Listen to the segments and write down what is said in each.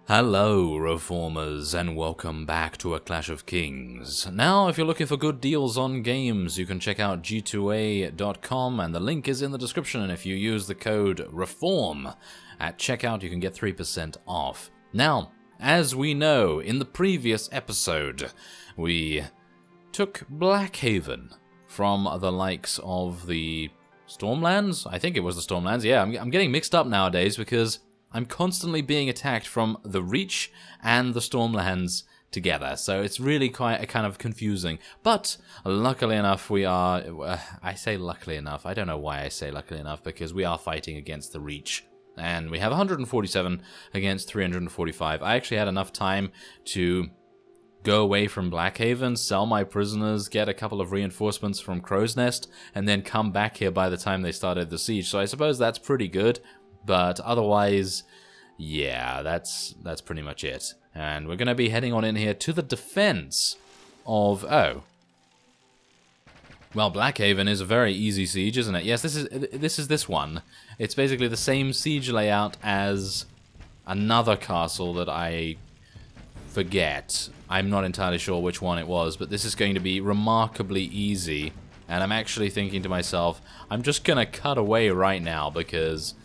Hello, Reformers, and welcome back to A Clash of Kings. Now, if you're looking for good deals on games, you can check out g2a.com, and the link is in the description, and if you use the code REFORM at checkout, you can get 3% off. Now, as we know, in the previous episode, we took Blackhaven from the likes of the Stormlands? I think it was the Stormlands, yeah, I'm getting mixed up nowadays because I'm constantly being attacked from the Reach and the Stormlands together, so it's really quite kind of confusing. But luckily enough, we are... I say luckily enough, I don't know why I say luckily enough, because we are fighting against the Reach. And we have 147 against 345. I actually had enough time to go away from Blackhaven, sell my prisoners, get a couple of reinforcements from Crow's Nest, and then come back here by the time they started the siege. So I suppose that's pretty good. But otherwise, yeah, that's pretty much it. And we're going to be heading on in here to the defense of... Oh. Well, Blackhaven is a very easy siege, isn't it? Yes, this is this one. It's basically the same siege layout as another castle that I forget. I'm not entirely sure which one it was, but this is going to be remarkably easy. And I'm actually thinking to myself, I'm just going to cut away right now because...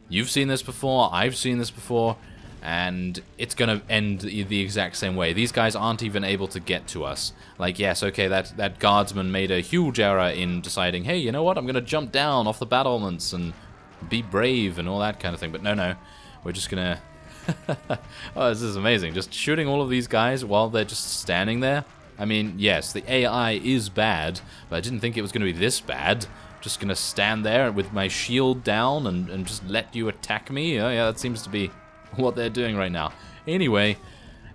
You've seen this before, I've seen this before, and it's going to end the exact same way. These guys aren't even able to get to us. Like, yes, okay, that guardsman made a huge error in deciding, hey, you know what, I'm going to jump down off the battlements and be brave and all that kind of thing. But no, we're just going to... Oh, this is amazing. Just shooting all of these guys while they're just standing there. I mean, yes, the AI is bad, but I didn't think it was going to be this bad. Just gonna stand there with my shield down and just let you attack me? Oh yeah, that seems to be what they're doing right now. Anyway,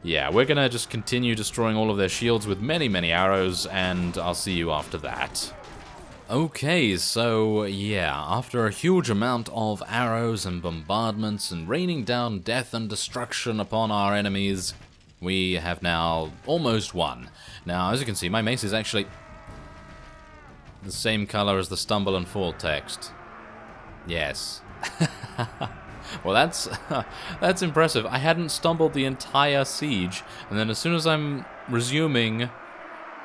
yeah, we're gonna just continue destroying all of their shields with many, many arrows, and I'll see you after that. Okay, so yeah, after a huge amount of arrows and bombardments and raining down death and destruction upon our enemies, we have now almost won. Now, as you can see, my mace is actually... the same color as the stumble and fall text. Yes. Well, that's impressive. I hadn't stumbled the entire siege, and then as soon as I'm resuming,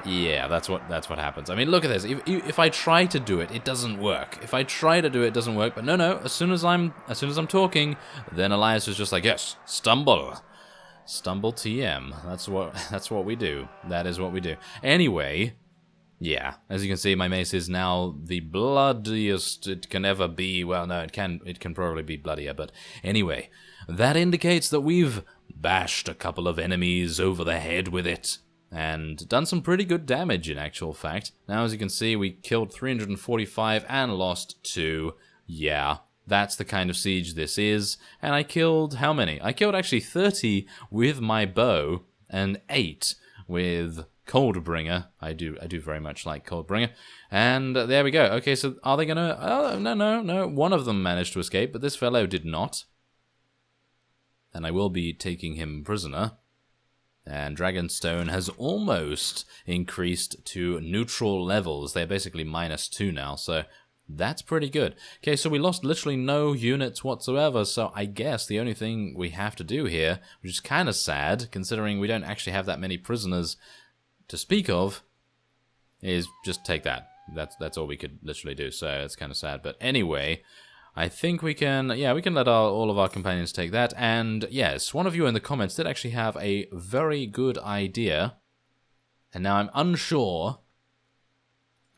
yeah, that's what happens. I mean, look at this. If I try to do it, it doesn't work. If I try to do it, it doesn't work. But no. As soon as I'm talking, then Elias is just like, yes, stumble TM. That's what we do. That is what we do. Anyway. Yeah, as you can see, my mace is now the bloodiest it can ever be. Well, no, it can probably be bloodier, but anyway, that indicates that we've bashed a couple of enemies over the head with it, and done some pretty good damage in actual fact. Now, as you can see, we killed 345 and lost 2. Yeah, that's the kind of siege this is, and I killed how many? I killed actually 30 with my bow, and 8 with... Coldbringer. I do very much like Coldbringer. And there we go. Okay, so are they gonna... Oh, no. One of them managed to escape, but this fellow did not. And I will be taking him prisoner. And Dragonstone has almost increased to neutral levels. They're basically -2 now, so that's pretty good. Okay, so we lost literally no units whatsoever, so I guess the only thing we have to do here, which is kind of sad, considering we don't actually have that many prisoners to speak of, is just take that. That's all we could literally do, so it's kind of sad. But anyway, I think we can, yeah, we can let all of our companions take that. And yes, one of you in the comments did actually have a very good idea, and now I'm unsure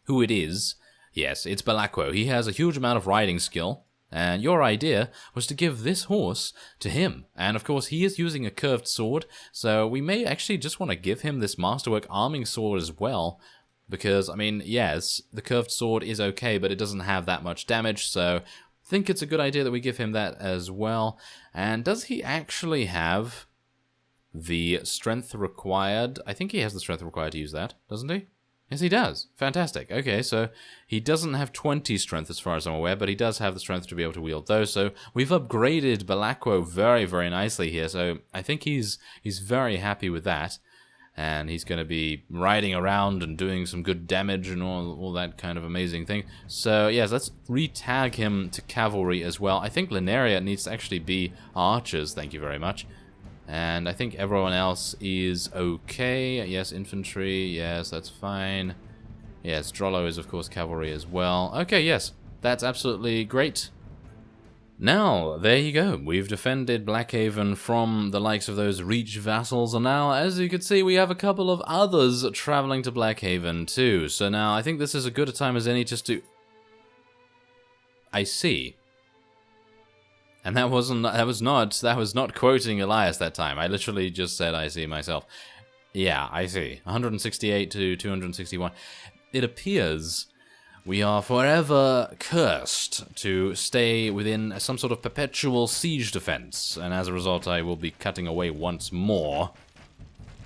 who it is. Yes, it's Belacqo. He has a huge amount of riding skill, and your idea was to give this horse to him. And of course, he is using a curved sword, so we may actually just want to give him this masterwork arming sword as well. Because, I mean, yes, the curved sword is okay, but it doesn't have that much damage, so I think it's a good idea that we give him that as well. And does he actually have the strength required? I think he has the strength required to use that, doesn't he? Yes, he does. Fantastic. Okay, so he doesn't have 20 strength as far as I'm aware, but he does have the strength to be able to wield those. So we've upgraded Belacqo very, very nicely here. So I think he's very happy with that. And he's going to be riding around and doing some good damage and all that kind of amazing thing. So, yes, let's re-tag him to cavalry as well. I think Lineria needs to actually be archers, thank you very much. And I think everyone else is okay. Yes, infantry. Yes, that's fine. Yes, Drollo is, of course, cavalry as well. Okay, yes. That's absolutely great. Now, there you go. We've defended Blackhaven from the likes of those Reach vassals, and now, as you can see, we have a couple of others traveling to Blackhaven too. So now, I think this is as good a time as any just to... I see. And that was not quoting Elias that time. I literally just said I see myself. Yeah, I see. 168 to 261. It appears we are forever cursed to stay within some sort of perpetual siege defense, and as a result I will be cutting away once more.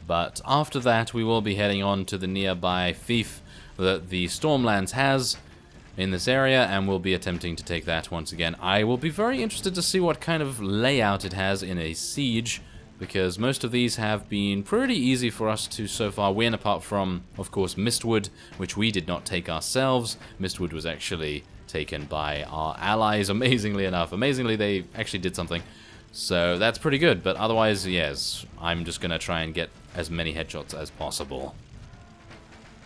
But after that we will be heading on to the nearby fief that the Stormlands has in this area, and we'll be attempting to take that once again. I will be very interested to see what kind of layout it has in a siege, because most of these have been pretty easy for us to so far win, apart from, of course, Mistwood, which we did not take ourselves. Mistwood was actually taken by our allies, amazingly enough. Amazingly, they actually did something. So that's pretty good, but otherwise, yes, I'm just going to try and get as many headshots as possible.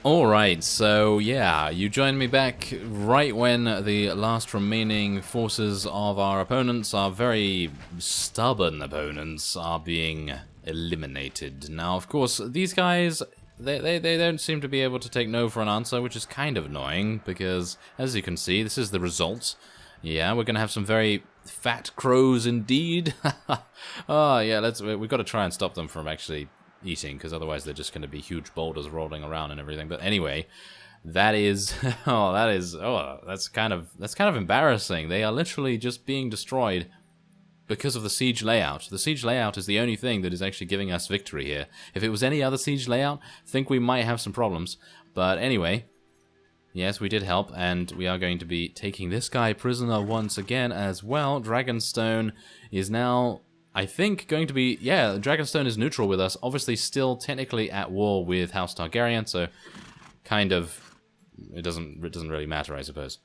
Alright, so yeah, you joined me back right when the last remaining forces of our opponents, our very stubborn opponents, are being eliminated. Now, of course, these guys, they don't seem to be able to take no for an answer, which is kind of annoying, because, as you can see, this is the result. Yeah, we're going to have some very fat crows indeed. Oh, yeah, we've got to try and stop them from actually eating, because otherwise they're just going to be huge boulders rolling around and everything. But anyway, that is that's kind of embarrassing. They are literally just being destroyed because of the siege layout. The siege layout is the only thing that is actually giving us victory here. If it was any other siege layout, I think we might have some problems. But anyway, yes, we did help, and we are going to be taking this guy prisoner once again as well. Dragonstone is now, I think, going to be... Yeah, Dragonstone is neutral with us. Obviously still technically at war with House Targaryen, so kind of... It doesn't really matter, I suppose.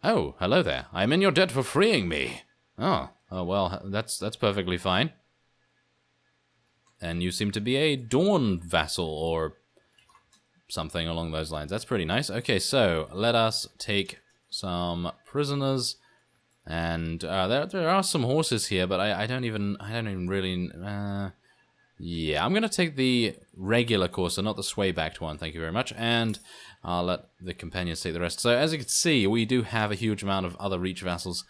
Oh, hello there. I'm in your debt for freeing me. Oh, well, that's perfectly fine. And you seem to be a Dawn vassal, or something along those lines. That's pretty nice. Okay, so let us take some prisoners. And there are some horses here, but I don't even really... yeah, I'm going to take the regular course, not the sway-backed one, thank you very much. And I'll let the companions take the rest. So as you can see, we do have a huge amount of other Reach vassals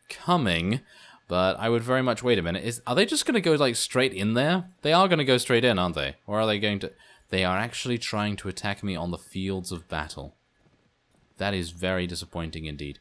coming, but I would very much... Wait a minute, are they just going to go like straight in there? They are going to go straight in, aren't they? Or are they going to... They are actually trying to attack me on the fields of battle. That is very disappointing indeed.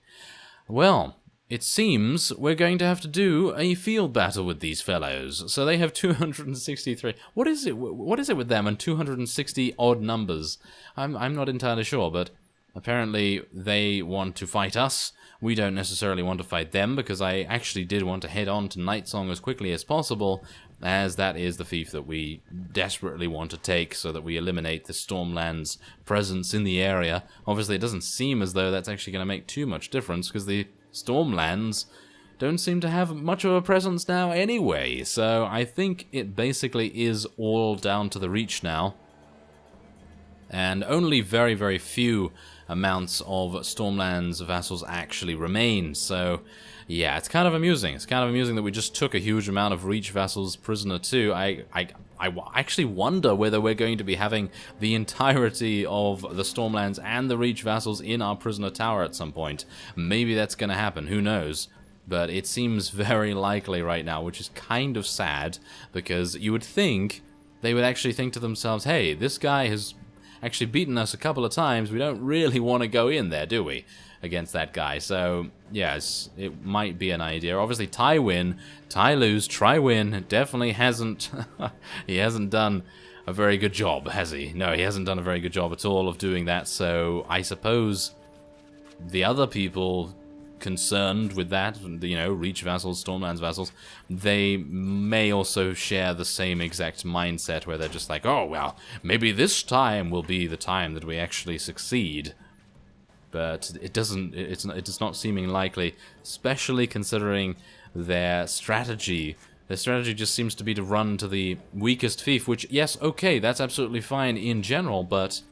Well, it seems we're going to have to do a field battle with these fellows. So they have 263. What is it with them and 260 odd numbers? I'm not entirely sure, but apparently they want to fight us. We don't necessarily want to fight them, because I actually did want to head on to Nightsong as quickly as possible, as that is the fief that we desperately want to take so that we eliminate the Stormlands' presence in the area. Obviously, it doesn't seem as though that's actually going to make too much difference, because the Stormlands don't seem to have much of a presence now anyway, so I think it basically is all down to the Reach now. And only very, very few amounts of Stormlands vassals actually remain, so yeah, it's kind of amusing. It's kind of amusing that we just took a huge amount of Reach vassals prisoner too. I actually wonder whether we're going to be having the entirety of the Stormlands and the Reach vassals in our prisoner tower at some point. Maybe that's going to happen, who knows? But it seems very likely right now, which is kind of sad, because you would think they would actually think to themselves, hey, this guy has actually beaten us a couple of times, we don't really want to go in there, do we, against that guy? So yes, it might be an idea. Obviously Ty win, Ty lose, try win, definitely hasn't he hasn't done a very good job, has he? No, he hasn't done a very good job at all of doing that, so I suppose the other people concerned with that, you know, Reach vassals, Stormlands vassals, they may also share the same exact mindset where they're just like, oh, well, maybe this time will be the time that we actually succeed. But it's not seeming likely, especially considering their strategy Their strategy just seems to be to run to the weakest fief, which, yes, okay, that's absolutely fine in general, but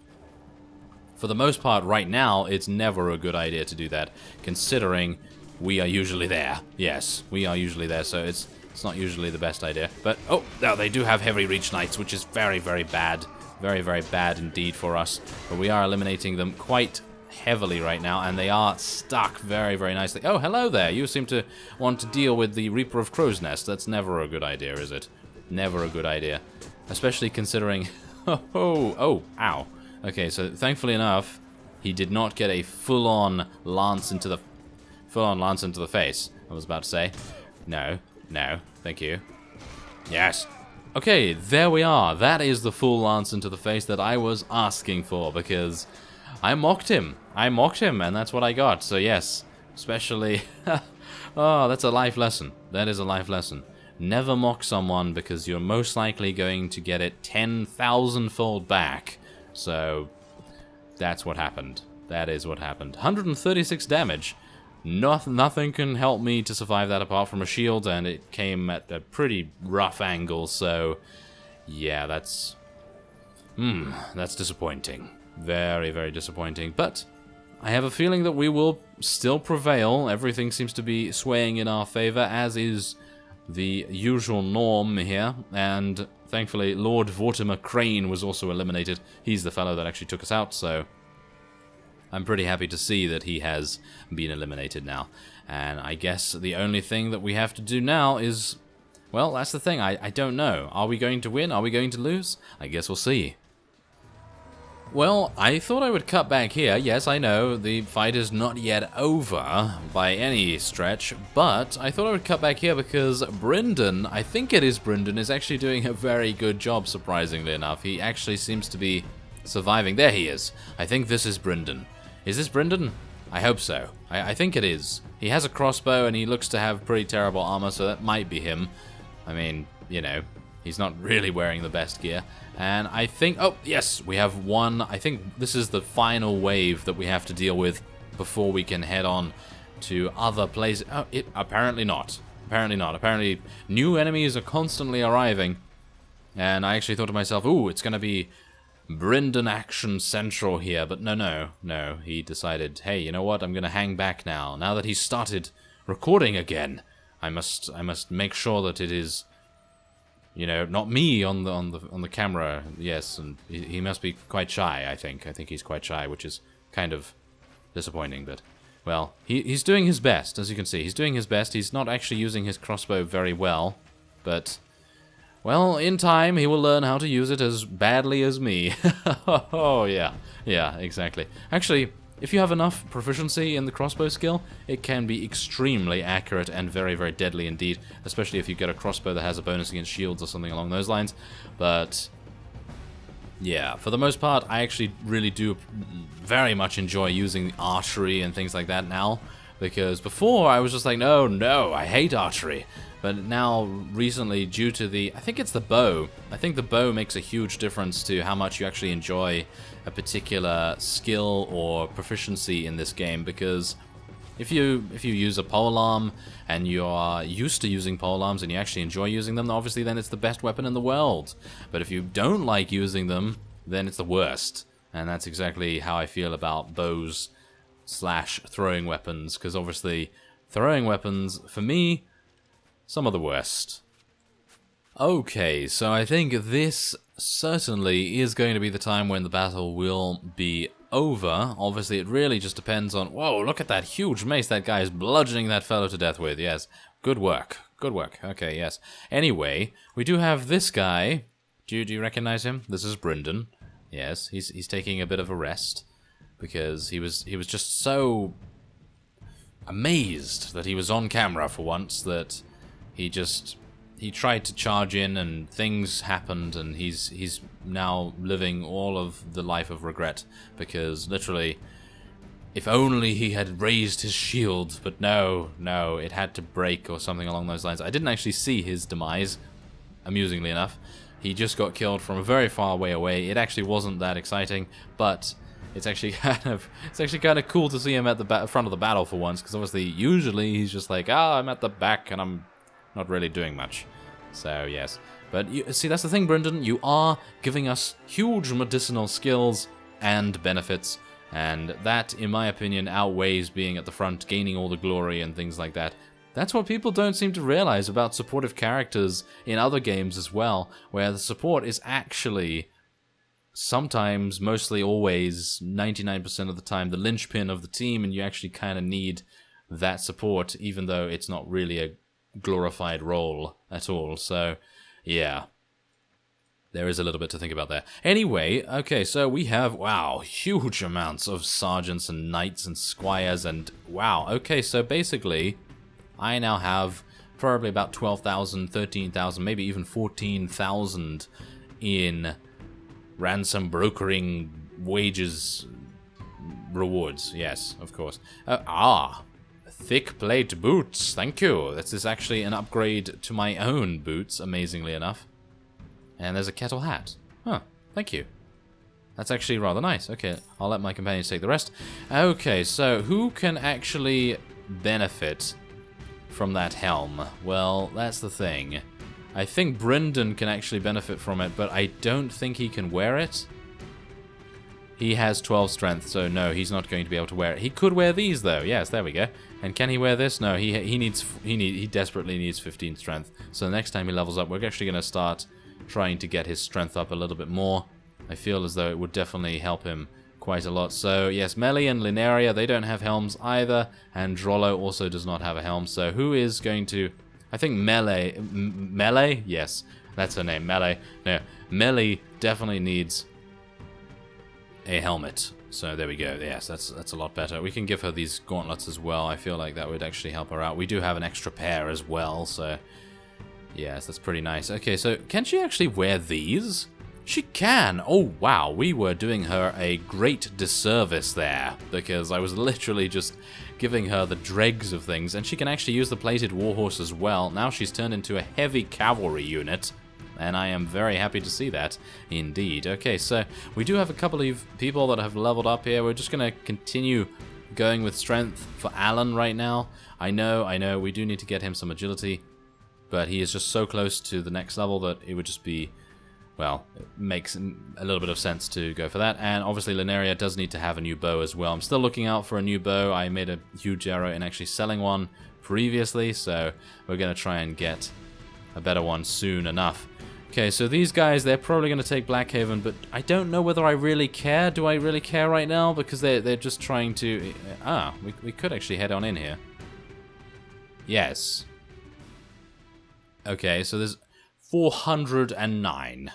for the most part right now, it's never a good idea to do that, considering we are usually there. Yes, we are usually there, so it's not usually the best idea. But, oh, now they do have heavy reach knights, which is very, very bad. Very, very bad indeed for us. But we are eliminating them quite heavily right now, and they are stuck very, very nicely. Oh, hello there. You seem to want to deal with the Reaper of Crow's Nest. That's never a good idea, is it? Never a good idea. Especially considering... oh, ow. Okay, so thankfully enough, he did not get a full-on lance into the face. I was about to say. No, thank you. Yes. Okay, there we are. That is the full lance into the face that I was asking for, because I mocked him. And that's what I got. So yes, especially... oh, that's a life lesson. That is a life lesson. Never mock someone, because you're most likely going to get it 10,000-fold back. So, that's what happened. That is what happened. 136 damage. Nothing can help me to survive that apart from a shield, and it came at a pretty rough angle, so... yeah, that's disappointing. Very, very disappointing. But I have a feeling that we will still prevail. Everything seems to be swaying in our favor, as is the usual norm here. And thankfully, Lord Vortimer Crane was also eliminated. He's the fellow that actually took us out, so I'm pretty happy to see that he has been eliminated now. And I guess the only thing that we have to do now is... well, that's the thing. I don't know. Are we going to win? Are we going to lose? I guess we'll see. Well, I thought I would cut back here. Yes, I know, the fight is not yet over by any stretch, but I thought I would cut back here because Brynden, I think it is Brynden, is actually doing a very good job, surprisingly enough. He actually seems to be surviving. There he is. I think this is Brynden. Is this Brynden? I hope so. I think it is. He has a crossbow and he looks to have pretty terrible armor, so that might be him. I mean, you know, he's not really wearing the best gear. And I think... oh, yes, we have one. I think this is the final wave that we have to deal with before we can head on to other places. Oh, apparently not. Apparently not. Apparently new enemies are constantly arriving. And I actually thought to myself, ooh, it's going to be Brynden Action Central here. But no. He decided, hey, you know what? I'm going to hang back now. Now that he's started recording again, I must make sure that it is... you know, not me on the camera. Yes, and he must be quite shy. I think he's quite shy, which is kind of disappointing. But well, he's doing his best, as you can see. He's doing his best. He's not actually using his crossbow very well, but well, in time he will learn how to use it as badly as me. Oh yeah, exactly. Actually, if you have enough proficiency in the crossbow skill, it can be extremely accurate and very, very deadly indeed, especially if you get a crossbow that has a bonus against shields or something along those lines. But yeah, for the most part, I actually really do very much enjoy using archery and things like that now, because before I was just like, no, I hate archery. But now, recently, due to I think it's the bow. I think the bow makes a huge difference to how much you actually enjoy a particular skill or proficiency in this game, because if you use a polearm and you are used to using polearms and you actually enjoy using them, obviously then it's the best weapon in the world. But if you don't like using them, then it's the worst. And that's exactly how I feel about bows / throwing weapons, because obviously throwing weapons, for me, some of the worst. Okay, so I think this certainly is going to be the time when the battle will be over. Obviously, it really just depends on... whoa, look at that huge mace that guy is bludgeoning that fellow to death with. Yes, good work. Good work. Okay, yes. Anyway, we do have this guy. Do you recognize him? This is Brynden. Yes, he's taking a bit of a rest because he was just so amazed that he was on camera for once that he tried to charge in and things happened, and he's now living all of the life of regret, because literally, if only he had raised his shield, but no, it had to break or something along those lines. I didn't actually see his demise, amusingly enough. He just got killed from a very far way away. It actually wasn't that exciting, but it's actually kind of cool to see him at the front of the battle for once, because obviously usually he's just like, I'm at the back and I'm not really doing much. So, yes. But, see, that's the thing, Brendan. You are giving us huge medicinal skills and benefits. And that, in my opinion, outweighs being at the front, gaining all the glory and things like that. That's what people don't seem to realize about supportive characters in other games as well, where the support is actually sometimes, mostly always, 99% of the time, the linchpin of the team, and you actually kind of need that support, even though it's not really a glorified role at all. So, yeah. There is a little bit to think about there. Anyway, okay, so we have, wow, huge amounts of sergeants and knights and squires and, wow, okay, so basically, I now have probably about 12,000, 13,000, maybe even 14,000 in ransom brokering wages rewards. Yes, of course. Thick plate boots, thank you. This is actually an upgrade to my own boots, amazingly enough. And there's a kettle hat. Huh, thank you. That's actually rather nice. Okay, I'll let my companions take the rest. Okay, so who can actually benefit from that helm? Well, that's the thing. I think Brendan can actually benefit from it, but I don't think he can wear it. He has 12 strength, so no, he's not going to be able to wear it. He could wear these, though. Yes, there we go. And can he wear this? No, he desperately needs 15 strength. So the next time he levels up, we're actually going to start trying to get his strength up a little bit more. I feel as though it would definitely help him quite a lot. So yes, Melee and Linearia, they don't have helms either, and Drollo also does not have a helm. So who is going to... I think Melee? Yes, that's her name, Melee. No, Melee definitely needs a helmet. So there we go. Yes, that's a lot better. We can give her these gauntlets as well. I feel like that would actually help her out. We do have an extra pair as well, so... Yes, that's pretty nice. Okay, so can she actually wear these? She can! Oh, wow, we were doing her a great disservice there, because I was literally just giving her the dregs of things, and she can actually use the plated warhorse as well. Now she's turned into a heavy cavalry unit, and I am very happy to see that, indeed. Okay, so we do have a couple of people that have leveled up here. We're just going to continue going with strength for Alan right now. I know, we do need to get him some agility, but he is just so close to the next level that it would just be, well, it makes a little bit of sense to go for that. And obviously Linearia does need to have a new bow as well. I'm still looking out for a new bow. I made a huge error in actually selling one previously, so we're going to try and get a better one soon enough. Okay, so these guys, they're probably going to take Blackhaven, but I don't know whether I really care. Do I really care right now? Because they're just trying to... we could actually head on in here. Yes. Okay, so there's 409.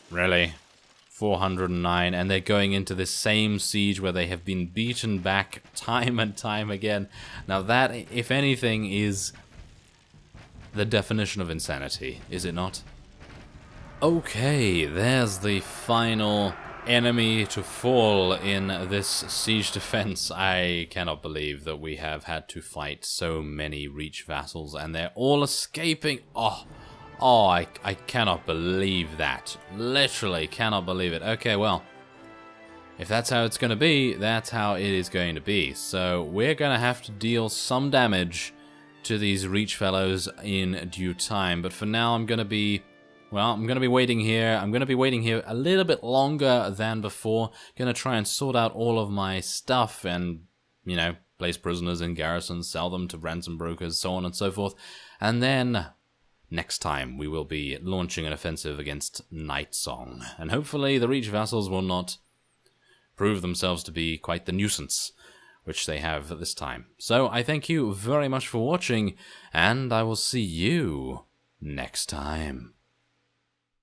Really? 409, and they're going into this same siege where they have been beaten back time and time again. Now that, if anything, is the definition of insanity, is it not? Okay, there's the final enemy to fall in this siege defense. I cannot believe that we have had to fight so many Reach vassals and they're all escaping. I cannot believe that. Literally cannot believe it. Okay, well, if that's how it's going to be, that's how it is going to be. So we're going to have to deal some damage to these Reach fellows in due time. But for now, I'm going to be waiting here. I'm going to be waiting here a little bit longer than before. Going to try and sort out all of my stuff and, you know, place prisoners in garrisons, sell them to ransom brokers, so on and so forth. And then next time we will be launching an offensive against Nightsong. And hopefully the Reach vassals will not prove themselves to be quite the nuisance which they have at this time. So I thank you very much for watching, and I will see you next time.